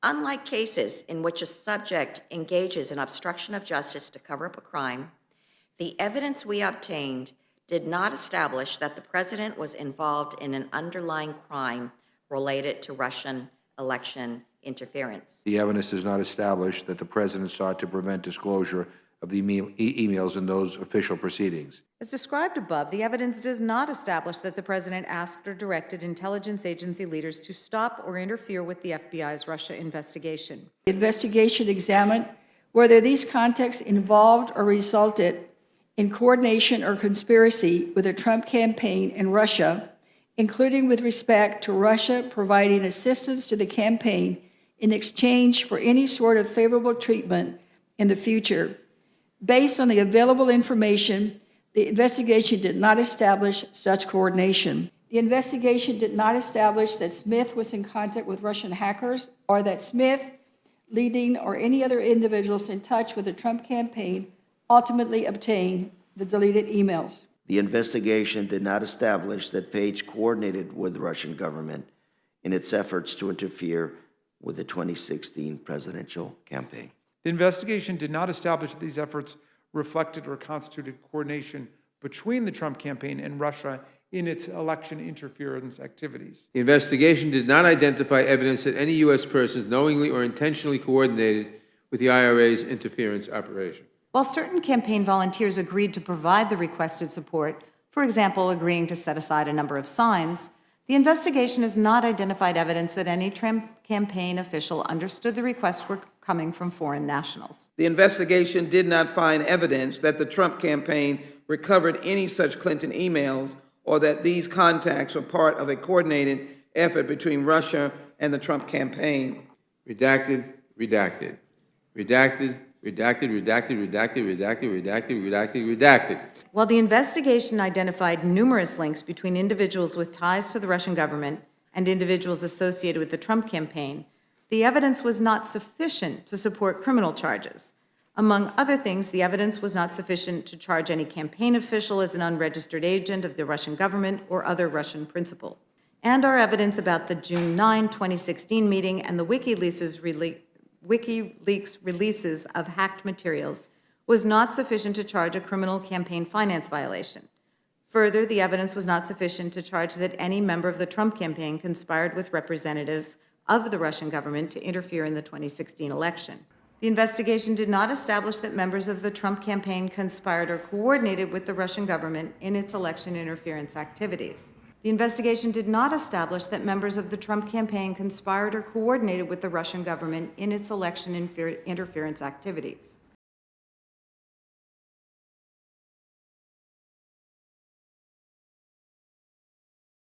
Unlike cases in which a subject engages in obstruction of justice to cover up a crime, the evidence we obtained did not establish that the president was involved in an underlying crime related to Russian election interference. The evidence does not establish that the president sought to prevent disclosure of the emails in those official proceedings. As described above, the evidence does not establish that the president asked or directed intelligence agency leaders to stop or interfere with the FBI's Russia investigation. The investigation examined whether these contacts involved or resulted in coordination or conspiracy with the Trump campaign in Russia, including with respect to Russia providing assistance to the campaign in exchange for any sort of favorable treatment in the future. Based on the available information, the investigation did not establish such coordination. The investigation did not establish that Smith was in contact with Russian hackers or that Smith, leading, or any other individuals in touch with the Trump campaign ultimately obtained the deleted emails. The investigation did not establish that Page coordinated with the Russian government in its efforts to interfere with the 2016 presidential campaign. The investigation did not establish that these efforts reflected or constituted coordination between the Trump campaign and Russia in its election interference activities. The investigation did not identify evidence that any U.S. persons knowingly or intentionally coordinated with the IRA's interference operation. While certain campaign volunteers agreed to provide the requested support, for example, agreeing to set aside a number of signs, the investigation has not identified evidence that any Trump campaign official understood the requests were coming from foreign nationals. The investigation did not find evidence that the Trump campaign recovered any such Clinton emails or that these contacts were part of a coordinated effort between Russia and the Trump campaign. Redacted, redacted, redacted, redacted, redacted, redacted, redacted, redacted, redacted, redacted. While the investigation identified numerous links between individuals with ties to the Russian government and individuals associated with the Trump campaign, the evidence was not sufficient to support criminal charges. Among other things, the evidence was not sufficient to charge any campaign official as an unregistered agent of the Russian government or other Russian principal. And our evidence about the June 9, 2016 meeting and the WikiLeaks releases of hacked materials was not sufficient to charge a criminal campaign finance violation. Further, the evidence was not sufficient to charge that any member of the Trump campaign conspired with representatives of the Russian government to interfere in the 2016 election. The investigation did not establish that members of the Trump campaign conspired or coordinated with the Russian government in its election interference activities. The investigation did not establish that members of the Trump campaign conspired or coordinated with the Russian government in its election interference activities.